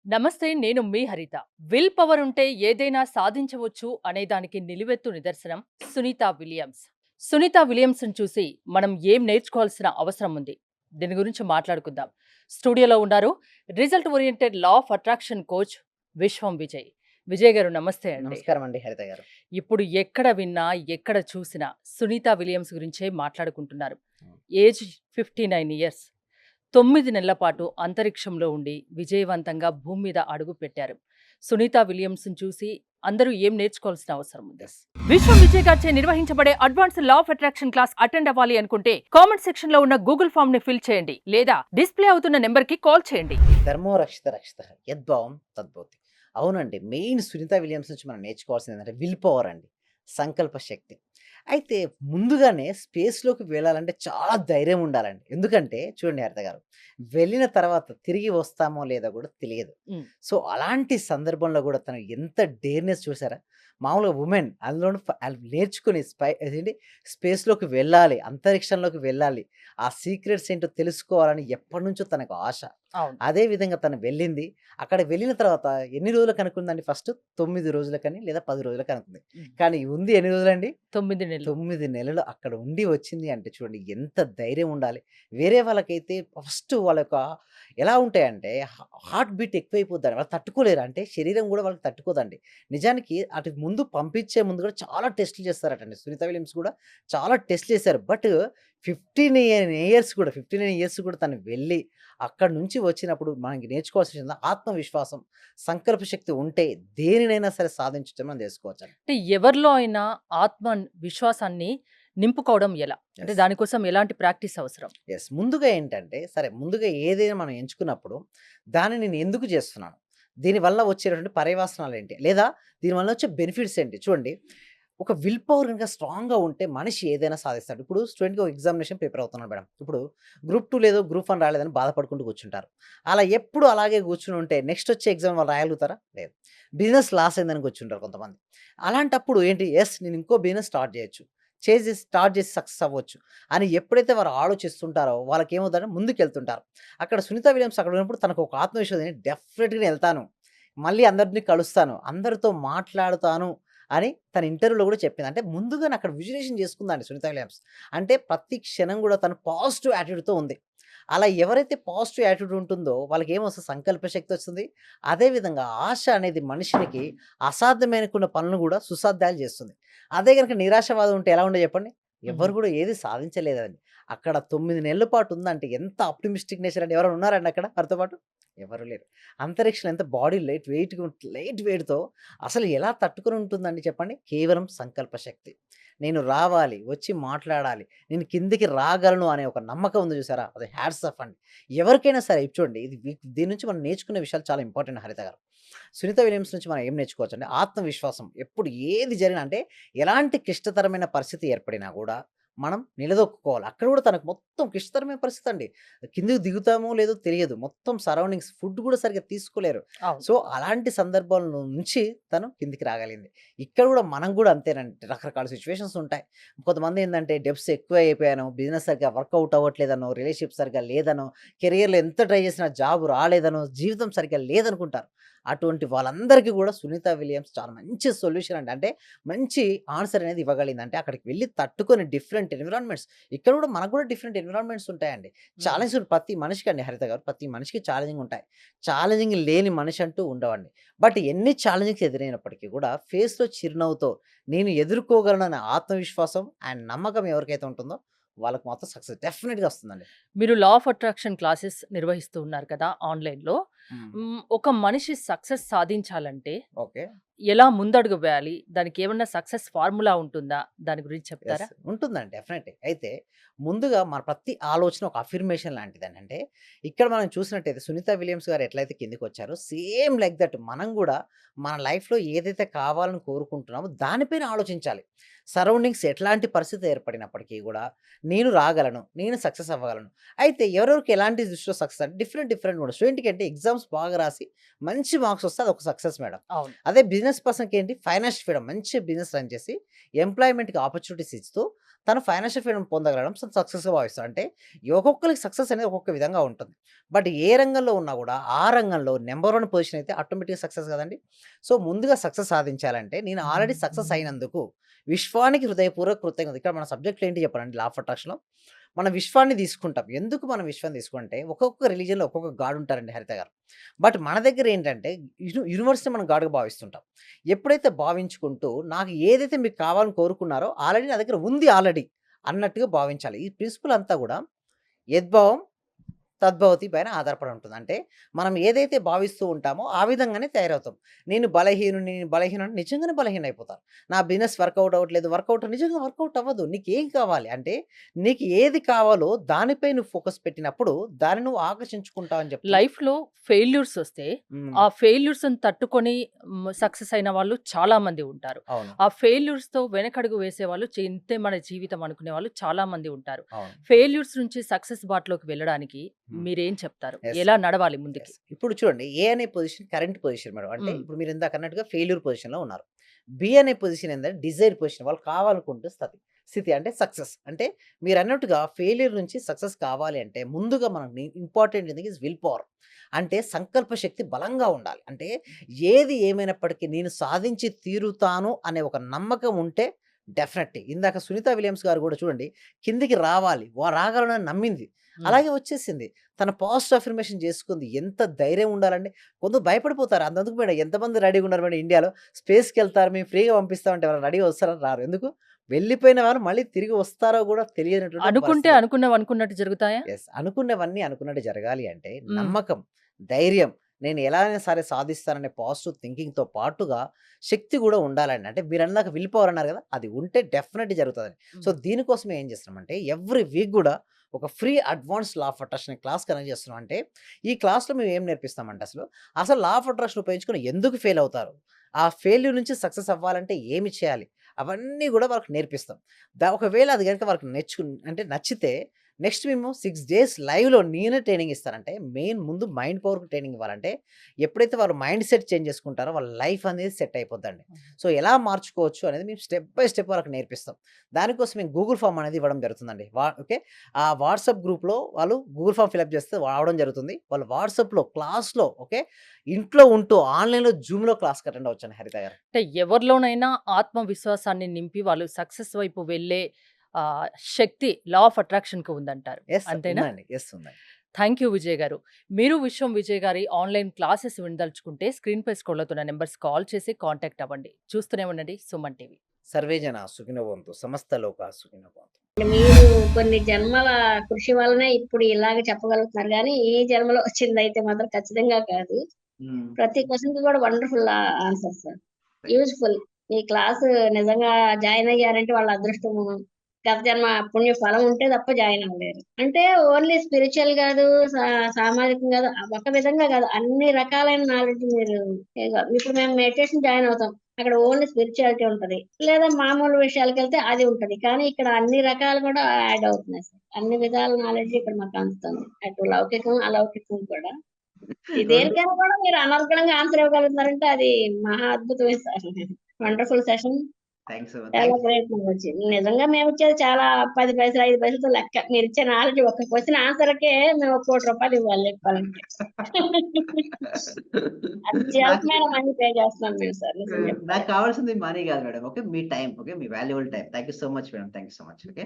నమస్తే నేను మీ హరిత. విల్ పవర్ ఉంటే ఏదైనా సాధించవచ్చు అనే దానికి నిలువెత్తు నిదర్శనం సునీత విలియమ్స్. సునీత విలియమ్స్‌ని చూసి మనం ఏం నేర్చుకోవాల్సిన అవసరం ఉంది. దీని గురించి మాట్లాడుకుందాం. స్టూడియోలో ఉన్నారు result oriented law of attraction coach విశ్వం విజయ్. విజయ్ గారు నమస్తే అండి. నమస్కారం అండి హరిత గారు. ఇప్పుడు ఎక్కడ విన్నా, ఎక్కడ చూసినా సునీత విలియమ్స్ గురించే మాట్లాడుకుంటున్నారు. అవును. Age 59 years. 9 నెలల పాటు అంతరిక్షంలో ఉండి విజయవంతంగా భూమి మీద అడుగు పెట్టారు. సునీత విలియమ్స్‌ని చూసి అందరూ ఏం నేర్చుకోవాల్సిన అవసరం ఉంది. యెస్. విశ్వం విజయ్ గారిచే నిర్వహించబడే advance law of attraction class attend అవ్వాలి అనుకుంటే కామెంట్ సెక్షన్ లో ఉన్న గూగుల్ ఫామ్ ని ఫిల్ చేయండి లేదా డిస్ప్లే అవుతున్న నెంబర్ కి కాల్ చేయండి. ధర్మో రక్షిత రక్షితః యద్భావం తద్భవతి. అవునండి. మెయిన్ సునీత విలియమ్స్ నుంచి మనం నేర్చుకోవాల్సింది ఏంటంటే విల్ పవర్ అండి. సంకల్ప శక్తి. అయితే ముందుగానే స్పేస్‌లోకి వెళ్ళాలంటే చాలా ధైర్యం ఉండాలండి. ఎందుకంటే చూడండి హరిత గారు, వెళ్ళిన తర్వాత తిరిగి వస్తామో లేదో కూడా తెలియదు. హ్మ్. సో, అలాంటి సందర్భంలో కూడా తను ఎంత డేర్‌నెస్ చూసారా? మామూలుగా వుమెన్ అందులోను ఆళ్ళు నేర్చుకొని అదేంటి స్పేస్‌లోకి వెళ్ళాలి, అంతరిక్షంలోకి వెళ్ళాలి. ఆ సీక్రెట్స్ ఏంటో తెలుసుకోవాలని ఎప్పటినుంచో తనకు ఆశ. అవును. అదే విధంగా తను వెళ్ళింది. అక్కడ వెళ్ళిన తర్వాత ఎన్ని రోజులకు అనుకుందండి ఫస్ట్? 9 రోజులకని లేదా 10 రోజులకి అనుకుంది. హ్మ్. కానీ ఉంది ఎన్ని రోజులండి? 9 నెలలు. 9 నెలలు అక్కడ ఉండి వచ్చింది అంటే చూడండి ఎంత ధైర్యం ఉండాలి. వేరే వాళ్ళకైతే ఫస్ట్ వాళ్ళ యొక్క ఎలా ఉంటాయంటే హార్ట్ బీట్ ఎక్కువైపోద్దండి. వాళ్ళు తట్టుకోలేరు. అంటే శరీరం గూడా వాళ్ళకి తట్టుకోదండి. నిజానికి అటు ముందు పంపించే ముందు కూడా చాలా టెస్ట్‌లు చేస్తారటండి. సునీత విలియమ్స్ కూడా చాలా టెస్ట్‌లు చేశారు. బట్ 59 ఇయర్స్ కూడా తను వెళ్ళి అక్కడి నుంచి వచ్చినప్పుడు మనకి నేర్చుకోవాల్సింది ఆత్మవిశ్వాసం, సంకల్ప శక్తి ఉంటే దేనినైనా సరే సాధించడం మనం తెలుసుకోవచ్చండి. అంటే ఎవరిలో అయినా ఆత్మ విశ్వాసాన్ని నింపుకోవడం ఎలా? అంటే యెస్. దానికోసం ఎలాంటి ప్రాక్టీస్ అవసరం? యెస్. ముందుగా ఏంటంటే, సరే ముందుగా ఏదైనా మనం ఎంచుకున్నప్పుడు, దాన్ని నేను ఎందుకు చేస్తున్నాను? దీనివల్ల వచ్చేటటువంటి పర్యవసనాలేంటి? లేదా దీనివల్ల వచ్చే బెనిఫిట్స్ ఏంటి? చూడండి, ఒక విల్ పవర్ గనుక స్ట్రాంగ్‌గా ఉంటే మనిషి ఏదైనా సాధిస్తాడు. ఇప్పుడు స్టూడెంట్‌కి ఒక ఎగ్జామినేషన్ ప్రిపేర్ అవుతున్నాడు మేడం. ఇప్పుడు గ్రూప్ 2 లేదో, గ్రూప్ 1 రాలేదని బాధపడుకుంటూ కూర్చుంటారు. అలా ఎప్పుడు అలాగే కూర్చొని ఉంటే నెక్స్ట్ వచ్చే ఎగ్జామ్ వాళ్ళు రాయగలుగుతారా? లేదు. బిజినెస్ లాస్ అయిందని కూర్చుంటారు కొంతమంది. అలాంటప్పుడు ఏంటి? యెస్, నేను ఇంకో బిజినెస్ స్టార్ట్ చేయొచ్చు. స్టార్ట్ చేసి సక్సెస్ అవ్వచ్చు అని ఎప్పుడైతే వారు ఆలోచిస్తుంటారో వాళ్ళకేమవుతుందంటే ముందుకెళ్తుంటారు. అక్కడ సునీత విలియమ్స్ అక్కడ ఉన్నప్పుడు తనకు ఒక ఆత్మవిశ్వాసం డెఫినిట్‌గా నేనెళ్తాను. మళ్ళీ అందరిని కలుస్తాను. అందరితో మాట్లాడుతాను అని తన ఇంటర్వ్యూలో కూడా చెప్పింది. అంటే ముందుగానే అక్కడ విజువలైజేషన్ చేసుకుందండి సునీత విలియమ్స్. అంటే ప్రతి క్షణం కూడా తను పాజిటివ్ యాటిట్యూడ్‌తో ఉంది. అలా ఎవరైతే పాజిటివ్ యాటిట్యూడ్ ఉంటుందో వాళ్ళకేమొస్తది? సంకల్ప శక్తి వస్తుంది. అదే విధంగా ఆశ అనేది మనిషినికి అసాధ్యమైనకున్న పనులను కూడా సుసాధ్యాలు చేస్తుంది. అదే గనుక నిరాశవాదం ఉంటే ఎలా ఉండేదో చెప్పండి? హుహు. ఎవ్వరు కూడా ఏది సాధించలేదండి. అక్కడ 9 నెలల పాటు ఉందంటే ఎంత ఆప్టిమిస్టిక్ నేచర్ అండి. ఎవరైనా ఉన్నారండి అక్కడ వారితో పాటు? ఎవరు లేరు. అంతరిక్షంలో ఎంత బాడీ లైట్ వెయిట్‌తో అసలు ఎలా తట్టుకొని ఉంటుందండి చెప్పండి? కేవలం సంకల్ప శక్తి. నేను రావాలి, వచ్చి మాట్లాడాలి, నేను కిందకి రాగలను అనే ఒక నమ్మకం ఉంది చూసారా? అది హ్యాట్స్ ఆఫ్ అండి. ఎవరికైనా సరే ఇది చూడండి, దీని నుంచి మనం నేర్చుకునే విషయాలు చాలా ఇంపార్టెంట్ హరిత గారు. సునీత విలియమ్స్ నుంచి మనం ఏం నేర్చుకోవచ్చంటే ఆత్మవిశ్వాసం. ఎప్పుడు ఏది జరిగినా అంటే ఎలాంటి క్లిష్టతరమైన పరిస్థితి ఏర్పడినా గూడా మనం నిలదొక్కుకోవాలి. అక్కడ కూడా తనకు మొత్తం క్లిష్టతరమైన పరిస్థితి అండి. కిందకి దిగుతామో లేదో తెలియదు. మొత్తం సరౌండింగ్స్ ఫుడ్ కూడా సరిగ్గా తీసుకోలేరు. అవును. సో, అలాంటి సందర్భాల నుంచి తను కిందికి రాగలిగింది. ఇక్కడ కూడా మనం కూడా అంతేనండి. రకరకాల సిట్యుయేషన్స్ ఉంటాయి. కొంతమంది ఏందంటే డెబ్ట్స్ ఎక్కువ అయిపోయానో, బిజినెస్ సరిగ్గా వర్కౌట్ అవ్వట్లేదనో, రిలేషన్‌షిప్ సరిగ్గా లేదనో, కెరియర్‌లో ఎంత ట్రై చేసినా జాబ్ రాలేదనో, జీవితం సరిగ్గా లేదనుకుంటారు. అటువంటి వాళ్ళందరికీ కూడా సునీత విలియమ్స్ చాలా మంచి సొల్యూషన్ అండి. అంటే మంచి ఆన్సర్ అనేది ఇవ్వగలిగింది. అంటే అక్కడికి వెళ్లి తట్టుకొని డిఫరెంట్ ఎన్విరాన్మెంట్స్, ఇక్కడ కూడా మనకు కూడా డిఫరెంట్ ఎన్విరాన్మెంట్స్ ఉంటాయండి. హ్మ్. ఛాలెంజ్ ప్రతి మనిషికి అండి హరిత గారు, ప్రతి మనిషికి ఛాలెంజింగ్ ఉంటాయి. ఛాలెంజింగ్ లేని మనిషి అంటూ ఉండవండి. బట్ ఎన్ని ఛాలెంజింగ్స్ ఎదురైనప్పటికీ కూడా ఫేస్‌లో చిరునవ్వుతో నేను ఎదుర్కోగలననే ఆత్మవిశ్వాసం అండ్ నమ్మకం ఎవరికైతే ఉంటుందో వాళ్ళకి మాత్రం సక్సెస్ డెఫినిట్‌గా వస్తుందండి. మీరు లా ఆఫ్ అట్రాక్షన్ క్లాసెస్ నిర్వహిస్తూ ఉన్నారు కదా ఆన్‌లైన్‌లో. హ్మ్. ఒక మనిషి సక్సెస్ సాధించాలంటే ఓకే. ఎలా ముందడుగు వేయాలి? దానికేమన్నా సక్సెస్ ఫార్ములా ఉంటుందా? దాని గురించి యెస్. చెప్తారా? ఉంటుందండి డెఫినెట్‌లీ. అయితే ముందుగా మన ప్రతి ఆలోచన ఒక అఫర్మేషన్ లాంటిదండి. అంటే ఇక్కడ మనం చూసినట్టయితే సునీత విలియమ్స్ గారు ఎట్లయితే కిందకొచ్చారో సేమ్ లైక్ దట్ మనం గూడా మన లైఫ్‌లో ఏదైతే కావాలని కోరుకుంటున్నామో దానిపైన ఆలోచించాలి. సరౌండింగ్స్ ఎట్లాంటి పరిస్థితి ఏర్పడినప్పటికీ గూడా నేను రాగలను, నేను సక్సెస్ అవ్వగలను. అయితే ఎవరెవరికి ఎలాంటి దృష్టిలో సక్సెస్ అంటే డిఫరెంట్ కూడా. స్టూడెంట్‌కి అంటే ఎగ్జామ్స్ బాగా రాసి మంచి మార్క్స్ వస్తే అదొక సక్సెస్ మేడం. అవును. అదే బిజినెస్ పర్సన్‌కి ఏంటి ఫైనాన్షియల్ ఫ్రీడమ్ మంచి బిజినెస్ రన్ చేసి ఎంప్లాయ్‌మెంట్‌కి ఆపర్చునిటీస్ ఇస్తూ తను ఫైనాన్షియల్ ఫ్రీడమ్ పొందగలగడం సక్సెస్‌గా భావిస్తాడు. అంటే ఒక్కొక్కరికి సక్సెస్ అనేది ఒక్కొక్క విధంగా ఉంటుంది. బట్ ఏ రంగంలో ఉన్నా గూడా ఆ రంగంలో నంబర్ 1 పొజిషన్ అయితే ఆటోమేటిక్‌గా సక్సెస్ గదండీ! సో, ముందుగా సక్సెస్ సాధించాలంటే నేను ఆల్రెడీ సక్సెస్ అయినందుకు విశ్వానికి హృదయపూర్వక కృతజ్ఞతలు. ఇక్కడ మన సబ్జెక్ట్‌లో ఏంటి చెప్పాలంటే లా ఆఫ్ అట్రాక్షన్‌లో మనం విశ్వాన్ని తీసుకుంటాం. ఎందుకు మనం విశ్వాన్ని తీసుకుంటే ఒక్కొక్క రిలీజియన్‌లో ఒక్కొక్క గాడ్ ఉంటారండి హరిత గారు. బట్ మన దగ్గర ఏంటంటే యూనివర్స్‌ని మనం గాడ్‌గా భావిస్తుంటాం. ఎప్పుడైతే భావించుకుంటూ నాకు ఏదైతే మీకు కావాలని కోరుకున్నారో ఆల్రెడీ నా దగ్గర ఉంది ఆల్రెడీ అన్నట్టుగా భావించాలి. ఈ ప్రిన్సిపల్ అంతా గూడా యద్భావం తద్భవతి పైన ఆధారపడి ఉంటుంది. అంటే మనం ఏదైతే భావిస్తూ ఉంటామో ఆ విధంగానే తయారవుతాం. నేను బలహీనుడిని నిజంగానే బలహీనయిపోతాను. నా బిజినెస్ వర్కౌట్ అవ్వట్లేదు. నిజంగా వర్కౌట్ అవ్వదు. నీకేం కావాలి? అంటే నీకు ఏది కావాలో దానిపై నువ్వు ఫోకస్ పెట్టినప్పుడు దాన్ని నువ్వు ఆకర్షించుకుంటావని చెప్తుంది. లైఫ్‌లో ఫెయిల్యూర్స్ వస్తే, హ్మ్. ఆ ఫెయిల్యూర్స్‌ని తట్టుకొని సక్సెస్ అయిన వాళ్ళు చాలా మంది ఉంటారు. అవును. ఆ ఫెయిల్యూర్స్‌తో వెనకడుగు వేసేవాళ్ళు ఇంతే మన జీవితం అనుకునే వాళ్ళు చాలా మంది ఉంటారు. అవును. ఫెయిల్యూర్స్ నుంచి సక్సెస్ బాటలోకి వెళ్ళడానికి హ్మ్. మీరేం చెప్తారు? యెస్. ఎలా నడవాలి ముందుకి? యెస్. ఇప్పుడు చూడండి ఏ అనే పొజిషన్ కరెంట్ పొజిషన్ మేడం. అంటే హ్మ్. ఇప్పుడు మీరు ఇందాక అన్నట్టుగా ఫెయిల్యూర్ పొజిషన్‌లో ఉన్నారు. బి అనే పొజిషన్ ఏందంటే డిజైర్ పొజిషన్. వాళ్ళు కావాలనుకుంటే స్థితి అంటే సక్సెస్. అంటే మీరన్నట్టుగా ఫెయిల్యూర్ నుంచి సక్సెస్ కావాలి అంటే ముందుగా మనకి important thing is will power. అంటే సంకల్ప శక్తి బలంగా ఉండాలి. అంటే ఏది ఏమైనప్పటికీ నేను సాధించి తీరుతాను అనే ఒక నమ్మకం ఉంటే డెఫినెట్‌లీ ఇందాక సునీత విలియమ్స్ గారు కూడా చూడండి కిందికి రావాలి. రాగలనని నమ్మింది. హ్మ్. అలాగే వచ్చేసింది. తన పాజిటివ్ అఫర్మేషన్ చేసుకుంది. ఎంత ధైర్యం ఉండాలండి. కొందరు భయపడిపోతారు. అంతందుకు మేడం ఎంతమంది రెడీగా ఉన్నారు మేడం ఇండియాలో స్పేస్‌కెళ్తారు. మేము ఫ్రీగా పంపిస్తామంటే ఎవరైనా రెడీగా వస్తారా? రారు. ఎందుకు? వెళ్ళిపోయిన వారు మళ్ళీ తిరిగి వస్తారో కూడా తెలియనటువంటి ఒక అనుకుంటే పరిస్థితి. అనుకున్నవి అనుకున్నట్టు జరుగుతాయా? యెస్. అనుకున్నవన్నీ అనుకున్నట్టు జరగాలి అంటే హ్మ్. నమ్మకం, ధైర్యం నేను ఎలా అయినా సరే సాధిస్తాననే పాజిటివ్ థింకింగ్‌తో పాటుగా శక్తి గూడా ఉండాలండి. అంటే మీరన్నాక విల్ పవర్ అన్నారు గదా! అది ఉంటే డెఫినెట్‌గా జరుగుతదని. సో, హ్మ్. దీనికోసం ఏం చేస్తున్నామంటే ఎవ్రీ వీక్ గూడా ఒక free advance law of attraction అనే క్లాస్ కనెక్ట్ చేస్తున్నాం. అంటే ఈ క్లాస్‌లో మేము ఏం నేర్పిస్తామంటే అసలు లా ఆఫ్ అట్రాక్షన్ ఉపయోగించుకొని ఎందుకు ఫెయిల్ అవుతారు? ఆ ఫెయిల్యూర్ నుంచి సక్సెస్ అవ్వాలంటే ఏమి చేయాలి? అవన్నీ గూడా వాళ్ళకి నేర్పిస్తాం. ఒకవేళ అది గనుక వాళ్ళకి అంటే నచ్చితే నెక్స్ట్ మేము 6 డేస్ లైవ్‌లో నేనే ట్రైనింగ్ ఇస్తానంటే, మెయిన్ ముందు మైండ్ పవర్‌కి ట్రైనింగ్ ఇవ్వాలంటే, ఎప్పుడైతే వాళ్ళు మైండ్ సెట్ చేంజ్ చేసుకుంటారో, వాళ్ళ లైఫ్ అనేది సెట్ అయిపోద్దండి. సో, ఎలా మార్చుకోవచ్చు అనేది మేము స్టెప్ బై స్టెప్ వాళ్ళకి నేర్పిస్తాం. దానికోసం మేము గూగుల్ ఫార్మ్ అనేది ఇవ్వడం జరుగుతుందండి. ఓకే. ఆ వాట్సాప్ గ్రూప్‌లో వాళ్ళు గూగుల్ ఫార్మ్ ఫిలప్ చేస్తే రావడం జరుగుతుంది. వాళ్ళు వాట్సాప్‌లో క్లాస్‌లో ఓకే. ఇంట్లో ఉంటూ ఆన్‌లైన్‌లో జూమ్‌లో క్లాస్‌కి అటెండ్ అవ్వచ్చండి హరిత గారు. అంటే ఎవరిలోనైనా ఆత్మవిశ్వాసాన్ని నింపి వాళ్ళు సక్సెస్ వైపు వెళ్ళే ఆహ్, శక్తి లా ఆఫ్ అట్రాక్షన్‌కి ఉందంటారు. యెస్. అంతేనా? ఉందండి. యెస్. ఉందండి. థ్యాంక్ యూ విజయ్ గారు. మీరు విశ్వం విజయ్ గారి ఆన్‌లైన్ క్లాసెస్ వినదలుచుకుంటే స్క్రీన్‌పై స్క్రోల్ అవుతున్న నంబర్స్ కాల్ చేసి కాంటాక్ట్ అవ్వండి. చూస్తూనే ఉండండి సుమన్ టీవీ. సర్వే జన సుఖినో భవంతు. సమస్త లోకా సుఖినో భవంతు. మీరు కొన్ని జన్మల కృషి వల్లనే ఇప్పుడు ఇలాగ చెప్పగలుగుతున్నారు గానీ, ఈ జన్మలో వచ్చిందయితే మాత్రం ఖచ్చితంగా కాదు. హ్మ్. ప్రతి క్వెషన్‌కి కూడా వండర్‌ఫుల్ ఆన్సర్స్ సార్. యూజ్‌ఫుల్. ఈ క్లాసు నిజంగా జాయిన్ అయ్యారంటే వాళ్ళ అదృష్టము, గత జన్మ పుణ్య ఫలం ఉంటే తప్ప జాయిన్ అవ్వలేరు. అంటే ఓన్లీ స్పిరిచ్యువల్ గాదు, సామాజికం గాదు, ఒక విధంగా గాదు. అన్ని రకాలైన నాలెడ్జ్ మీరు ఇప్పుడు మేము మెడిటేషన్ జాయిన్ అవుతాం. అక్కడ ఓన్లీ స్పిరిచువాలిటీ ఉంటది. లేదా మామూలు విషయాలకెళ్తే అది ఉంటది. కానీ ఇక్కడ అన్ని రకాలు కూడా యాడ్ అవుతున్నాయి సార్. అన్ని విధాల నాలెడ్జ్ ఇక్కడ మాకు అందుతుంది. అటు లౌకికం, అలౌకికం కూడా. రెండు దేనికైనా కూడా మీరు అనర్గళంగా ఆన్సర్ ఇవ్వగలుగుతున్నారంటే అది మహా అద్భుతమే సార్. Wonderful session. థాంక్స్. చాలా గ్రేట్ నాలెడ్జ్. నిజంగా మేమిచ్చేది చాలా 10 పైసలు, 5 పైసలతో లెక్క. మీరిచ్చే నాలెడ్జ్ ఒక్క క్వెషన్ ఆన్సర్‌కే మేము ఒక ₹1,00,00,000 ఇవ్వాలి చెప్పాలంటే. నాకు అత్యల్పమైన మనీ పే చేస్తున్నాం మేము సార్ నిజం నాకు చెప్పాలంటే. కావాల్సింది మనీ గాదు madam. Okay. Me time. Okay. Me valuable time. Thank you so much madam. Thank you so much. Okay.